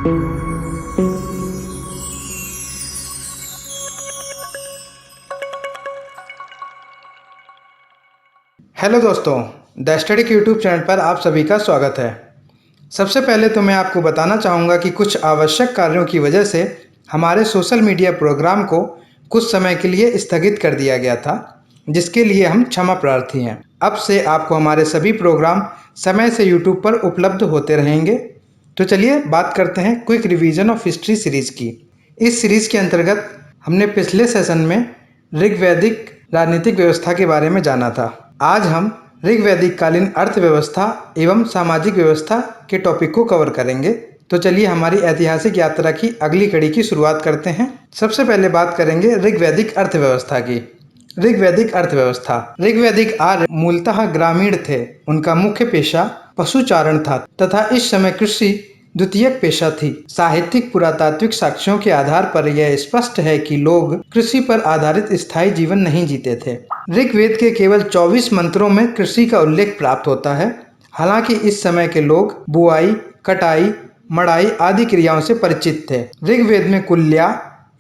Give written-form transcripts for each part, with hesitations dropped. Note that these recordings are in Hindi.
हेलो दोस्तों, द स्टडी के यूट्यूब चैनल पर आप सभी का स्वागत है। सबसे पहले तो मैं आपको बताना चाहूँगा कि कुछ आवश्यक कार्यों की वजह से हमारे सोशल मीडिया प्रोग्राम को कुछ समय के लिए स्थगित कर दिया गया था, जिसके लिए हम क्षमा प्रार्थी हैं। अब से आपको हमारे सभी प्रोग्राम समय से यूट्यूब पर उपलब्ध होते रहेंगे। तो चलिए बात करते हैं quick revision of history series की। इस सीरीज़ के अंतर्गत हमने पिछले सेशन में ऋग्वैदिक राजनीतिक व्यवस्था के बारे में जाना था। आज हम ऋग्वैदिक कालीन अर्थव्यवस्था एवं सामाजिक व्यवस्था के टॉपिक को कवर करेंगे। तो चलिए हमारी ऐतिहासिक यात्रा की अगली कड़ी की शुरुआत करते हैं। सबसे पहले बात करेंगे ऋग्वैदिक अर्थव्यवस्था की। ऋग्वैदिक अर्थव्यवस्था। ऋग्वैदिक आर्य मूलतः ग्रामीण थे। उनका मुख्य पेशा पशुचारण था तथा इस समय कृषि द्वितीयक पेशा थी। साहित्यिक पुरातात्विक साक्ष्यों के आधार पर यह स्पष्ट है कि लोग कृषि पर आधारित स्थायी जीवन नहीं जीते थे। ऋग्वेद के केवल 24 मंत्रों में कृषि का उल्लेख प्राप्त होता है। हालांकि इस समय के लोग बुआई, कटाई, मड़ाई आदि क्रियाओं से परिचित थे। ऋग्वेद में कुल्या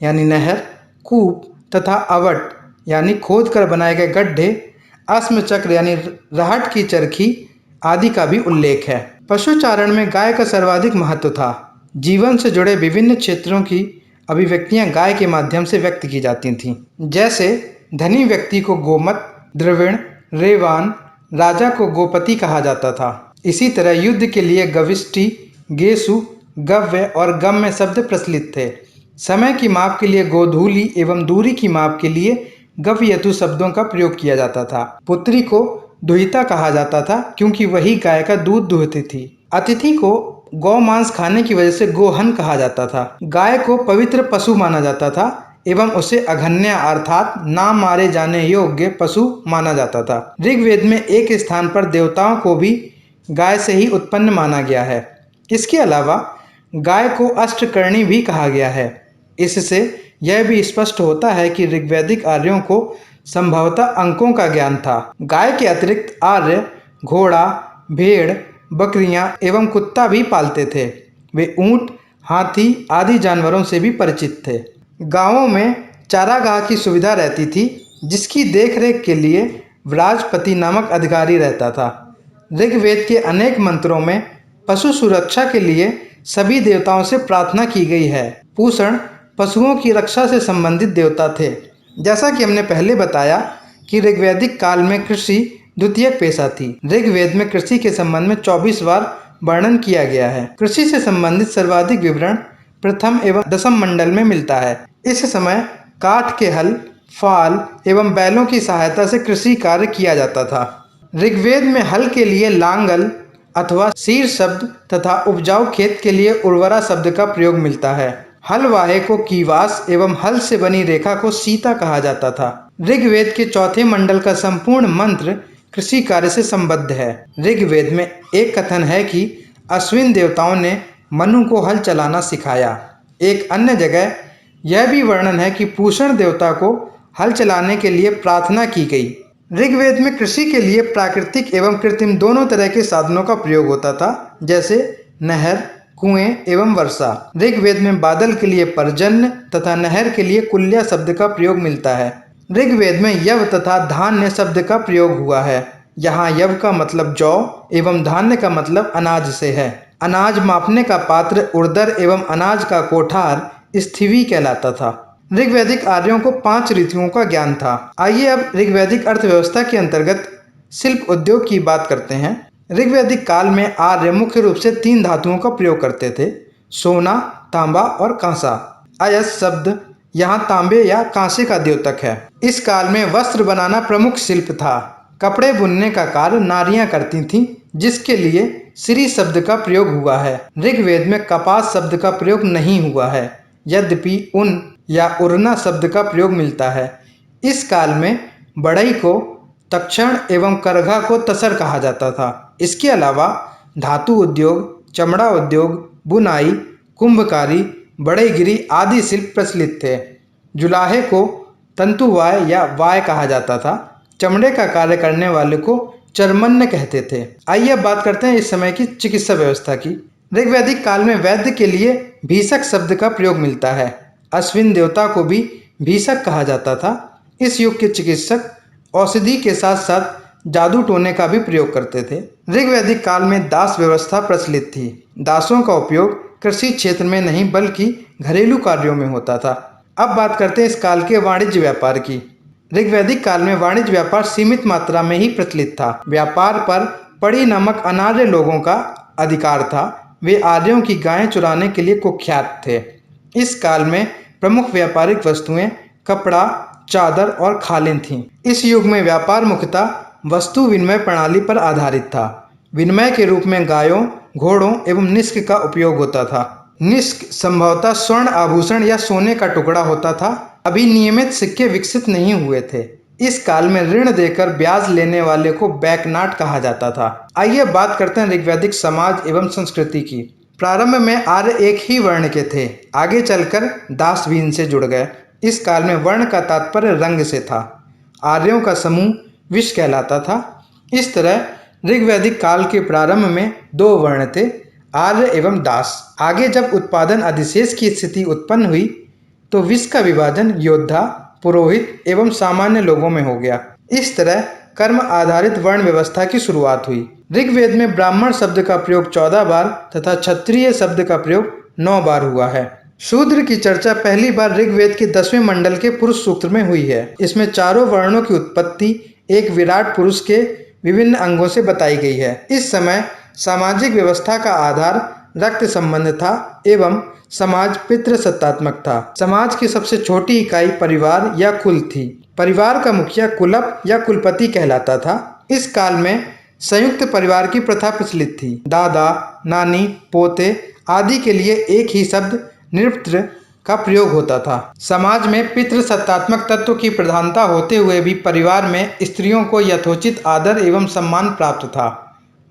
यानी नहर, कूप तथा अवट यानी खोद कर बनाए गए गड्ढे, अश्मचक्र यानी रहट की चरखी आदि का भी उल्लेख है। पशुचारण में गाय का सर्वाधिक महत्व था। जीवन से जुड़े विभिन्न क्षेत्रों की अभिव्यक्तियां गाय के माध्यम से व्यक्त की जाती थीं। जैसे धनी व्यक्ति को गोमत, द्रविण, रेवान, राजा को गोपति कहा जाता था। इसी तरह युद्ध के लिए गविष्टि, गेसु, गव्य और गम्य शब्द प्रचलित थे। समय की माप के लिए गोधूली एवं दूरी की माप के लिए गव्यतु शब्दों का प्रयोग किया जाता था। पुत्री को दुहिता कहा जाता था क्योंकि वही गाय का दूध दुहती थी। अतिथि को गौ मांस खाने की वजह से गोहन कहा जाता था। गाय को पवित्र पशु माना जाता था एवं उसे अघन्य अर्थात ना मारे जाने योग्य पशु माना जाता था। ऋग्वेद में एक स्थान पर देवताओं को भी गाय से ही उत्पन्न माना गया है। इसके अलावा गाय को अष्टकर्णी भी कहा गया है। इससे यह भी स्पष्ट होता है कि ऋग्वैदिक आर्यों को संभवतः अंकों का ज्ञान था। गाय के अतिरिक्त आर्य घोड़ा, भेड़, बकरियां एवं कुत्ता भी पालते थे। वे ऊंट, हाथी आदि जानवरों से भी परिचित थे। गांवों में चारागाह की सुविधा रहती थी, जिसकी देखरेख के लिए व्राजपति नामक अधिकारी रहता था। ऋग्वेद के अनेक मंत्रों में पशु सुरक्षा के लिए सभी देवताओं से प्रार्थना की गई है। पूषण पशुओं की रक्षा से संबंधित देवता थे। जैसा कि हमने पहले बताया कि ऋग्वैदिक काल में कृषि द्वितीयक पेशा थी। ऋग्वेद में कृषि के संबंध में 24 बार वर्णन किया गया है। कृषि से संबंधित सर्वाधिक विवरण प्रथम एवं दशम मंडल में मिलता है। इस समय काठ के हल, फाल एवं बैलों की सहायता से कृषि कार्य किया जाता था। ऋग्वेद में हल के लिए लांगल अथवा सीर शब्द तथा उपजाऊ खेत के लिए उर्वरा शब्द का प्रयोग मिलता है। हल वाहे को कीवास एवं हल से बनी रेखा को सीता कहा जाता था। ऋग्वेद के चौथे मंडल का संपूर्ण मंत्र कृषि कार्य से संबद्ध है। ऋग्वेद में एक कथन है कि अश्विन देवताओं ने मनु को हल चलाना सिखाया। एक अन्य जगह यह भी वर्णन है कि पूषण देवता को हल चलाने के लिए प्रार्थना की गई। ऋग्वेद में कृषि के लिए प्राकृतिक एवं कृत्रिम दोनों तरह के साधनों का प्रयोग होता था, जैसे नहर, कुएं एवं वर्षा। ऋग्वेद में बादल के लिए पर्जन्य तथा नहर के लिए कुल्या शब्द का प्रयोग मिलता है। ऋग्वेद में यव तथा धान्य शब्द का प्रयोग हुआ है। यहाँ यव का मतलब जौ एवं धान्य का मतलब अनाज से है। अनाज मापने का पात्र उर्दर एवं अनाज का कोठार स्थिवी कहलाता था। ऋग्वैदिक आर्यों को 5 ऋतुओं का ज्ञान था। आइए अब ऋग्वैदिक अर्थव्यवस्था के अंतर्गत शिल्प उद्योग की बात करते हैं। ऋग्वैदिक काल में आर्य मुख्य रूप से 3 धातुओं का प्रयोग करते थे, सोना, तांबा और कांसा। अयस शब्द यहाँ तांबे या कांसे का द्योतक है। इस काल में वस्त्र बनाना प्रमुख शिल्प था। कपड़े बुनने का कार्य नारियां करती थीं, जिसके लिए श्री शब्द का प्रयोग हुआ है। ऋग्वेद में कपास शब्द का प्रयोग नहीं हुआ है, यद्यपि उन या उरना शब्द का प्रयोग मिलता है। इस काल में बढ़ई को तक्षण एवं करघा को तसर कहा जाता था। इसके अलावा धातु उद्योग, चमड़ा उद्योग, बुनाई, कुंभकारी, बढ़ईगिरी आदि शिल्प प्रचलित थे। जुलाहे को तंतुवाय या वाय कहा जाता था। चमड़े का कार्य करने वाले को चर्मण्य कहते थे। आइए अब बात करते हैं इस समय की चिकित्सा व्यवस्था की। ऋग्वैदिक काल में वैद्य के लिए भीषक शब्द का प्रयोग मिलता है। अश्विन देवता को भी भीषक कहा जाता था। इस युग के चिकित्सक औषधि के साथ साथ जादू टोने का भी प्रयोग करते थे। ऋग्वैदिक काल में दास व्यवस्था प्रचलित थी। दासों का उपयोग कृषि क्षेत्र में नहीं बल्कि घरेलू कार्यों में होता था। अब बात करते हैं इस काल के वाणिज्य व्यापार की। ऋग्वैदिक काल में वाणिज्य व्यापार सीमित मात्रा में ही प्रचलित था। व्यापार पर पड़ी नामक अनार्य लोगों का अधिकार था। वे आर्यों की गायें चुराने के लिए कुख्यात थे। इस काल में प्रमुख व्यापारिक वस्तुएं कपड़ा, चादर और खालें थीं। इस युग में व्यापार मुख्यतः वस्तु विनिमय प्रणाली पर आधारित था। विनिमय के रूप में गायों, घोड़ों एवं निष्क का उपयोग होता था। निष्क संभवतः स्वर्ण आभूषण या सोने का टुकड़ा होता था। अभी नियमित सिक्के विकसित नहीं हुए थे। इस काल में ऋण देकर ब्याज लेने वाले को बैकनाट कहा जाता था। आइए बात करते हैं ऋग्वैदिक समाज एवं संस्कृति की। प्रारंभ में आर्य एक ही वर्ण के थे, आगे चलकर दास भी इनसे जुड़ गए। इस काल में वर्ण का तात्पर्य रंग से था। आर्यों का समूह विश्व कहलाता था। इस तरह ऋग्वैदिक काल के प्रारंभ में दो वर्ण थे, आर्य एवं दास। आगे जब उत्पादन अधिशेष की स्थिति उत्पन्न हुई तो विश्व का विभाजन योद्धा, पुरोहित एवं सामान्य लोगों में हो गया। इस तरह कर्म आधारित वर्ण व्यवस्था की शुरुआत हुई। ऋग्वेद में ब्राह्मण शब्द का प्रयोग 14 बार तथा क्षत्रिय शब्द का प्रयोग 9 बार हुआ है। शूद्र की चर्चा पहली बार ऋग्वेद के 10वें मंडल के पुरुष सूक्त में हुई है। इसमें चारों वर्णों की उत्पत्ति एक विराट पुरुष के विभिन्न अंगों से बताई गई है। इस समय सामाजिक व्यवस्था का आधार रक्त संबंध था एवं समाज पितृसत्तात्मक था। समाज की सबसे छोटी इकाई परिवार या कुल थी। परिवार का मुखिया कुलप या कुलपति कहलाता था। इस काल में संयुक्त परिवार की प्रथा प्रचलित थी। दादा, नानी, पोते आदि के लिए एक ही शब्द नृपत्र का प्रयोग होता था। समाज में पितृसत्तात्मक तत्व की प्रधानता होते हुए भी परिवार में स्त्रियों को यथोचित आदर एवं सम्मान प्राप्त था।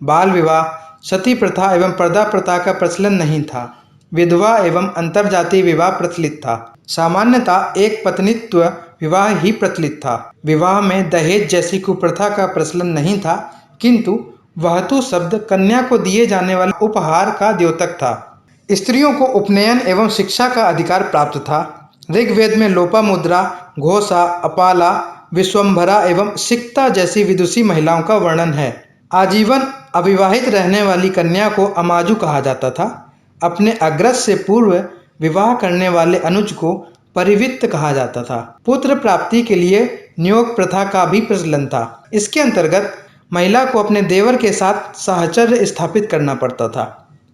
बाल विवाह, सती प्रथा एवं पर्दा प्रथा का प्रचलन नहीं था। विधवा एवं अंतरजातीय विवाह प्रचलित था। सामान्यतः एक पत्नीत्व विवाह ही प्रचलित था। विवाह में दहेज जैसी कुप्रथा का प्रचलन नहीं था, किंतु वहतु शब्द कन्या को दिए जाने वाले उपहार का द्योतक था। स्त्रियों को उपनयन एवं शिक्षा का अधिकार प्राप्त था। ऋग्वेद में लोपामुद्रा, घोषा, अपाला, विश्वम्भरा एवं सिक्ता जैसी विदुषी महिलाओं का वर्णन है। आजीवन अविवाहित रहने वाली कन्या को अमाजु कहा जाता था। अपने अग्रज से पूर्व विवाह करने वाले अनुज को परिवित्त कहा जाता था। पुत्र प्राप्ति के लिए नियोग प्रथा का भी प्रचलन था। इसके अंतर्गत महिला को अपने देवर के साथ साहचर्य स्थापित करना पड़ता था।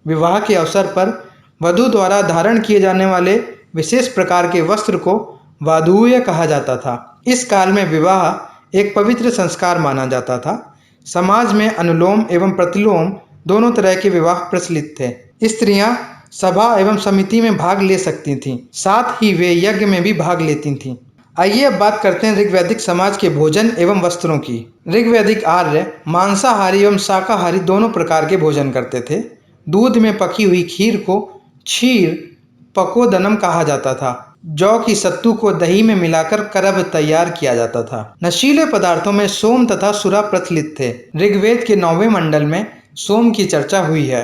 विवाह के अवसर पर वधू द्वारा धारण किए जाने वाले विशेष प्रकार के वस्त्र को वाधूय कहा जाता था। इस काल में विवाह एक पवित्र संस्कार माना जाता था। समाज में अनुलोम एवं प्रतिलोम दोनों तरह के विवाह प्रचलित थे। स्त्रियां सभा एवं समिति में भाग ले सकती थीं, साथ ही वे यज्ञ में भी भाग लेती थीं। आइए अब बात करते हैं ऋग्वैदिक समाज के भोजन एवं वस्त्रों की। ऋग्वैदिक आर्य मांसाहारी एवं शाकाहारी दोनों प्रकार के भोजन करते थे। दूध में पकी हुई खीर को क्षीर पकोदनम कहा जाता था। जौ की सत्तू को दही में मिलाकर करब तैयार किया जाता था। नशीले पदार्थों में सोम तथा सुरा प्रचलित थे। ऋग्वेद के 9वें मंडल में सोम की चर्चा हुई है।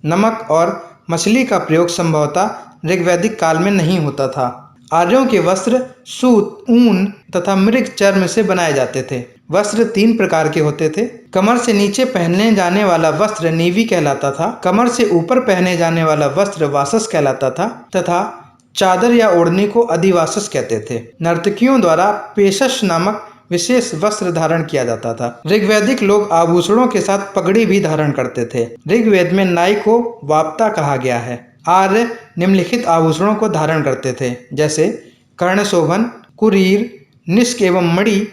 नमक और मछली का प्रयोग संभवतः ऋग्वैदिक काल में नहीं होता था। आर्यों के वस्त्र सूत, ऊन तथा मृग चर्म से बनाए जाते थे। वस्त्र 3 प्रकार के होते थे। कमर से नीचे पहनने जाने वाला वस्त्र नीवी कहलाता था। कमर से ऊपर पहने जाने वाला वस्त्र वासस कहलाता था तथा चादर या ओढ़नी को अधिवासस कहते थे। नर्तकियों द्वारा पेशश नामक विशेष वस्त्र धारण किया जाता था। ऋग्वैदिक लोग आभूषणों के साथ पगड़ी भी धारण करते थे। ऋग्वेद में नाई को वाप्ता कहा गया है। आर्य निम्नलिखित आभूषणों को धारण करते थे, जैसे कर्णशोभन, कुरीर, निष्क एवं मणि,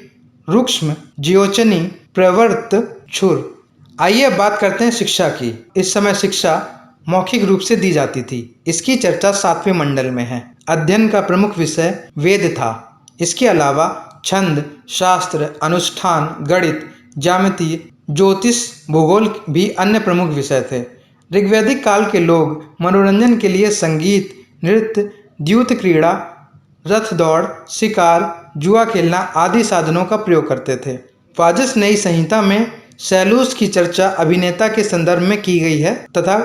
रुक्ष्म, जियोचनी, प्रवर्त, छुर। आइए अब बात करते हैं शिक्षा की। इस समय शिक्षा मौखिक रूप से दी जाती थी। इसकी चर्चा 7वें मंडल में है। अध्ययन का प्रमुख विषय वेद था। इसके अलावा छंद, शास्त्र, अनुष्ठान, गणित, ज्यामिति, ज्योतिष, भूगोल भी अन्य प्रमुख विषय थे। ऋग्वैदिक काल के लोग मनोरंजन के लिए संगीत, नृत्य, द्यूत क्रीड़ा, रथ दौड़, शिकार, जुआ खेलना आदि साधनों का प्रयोग करते थे। वाजसनेयी संहिता में सैलूस की चर्चा अभिनेता के संदर्भ में की गई है तथा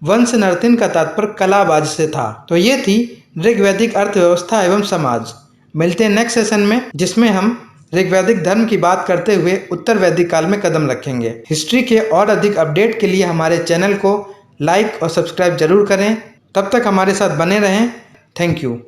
वंश नर्तिन का तात्पर्य कलाबाज से था। तो ये थी ऋग्वैदिक अर्थव्यवस्था एवं समाज। मिलते हैं नेक्स्ट सेशन में, जिसमें हम ऋग्वैदिक धर्म की बात करते हुए उत्तर वैदिक काल में कदम रखेंगे। हिस्ट्री के और अधिक अपडेट के लिए हमारे चैनल को लाइक और सब्सक्राइब जरूर करें। तब तक हमारे साथ बने रहें। Thank you.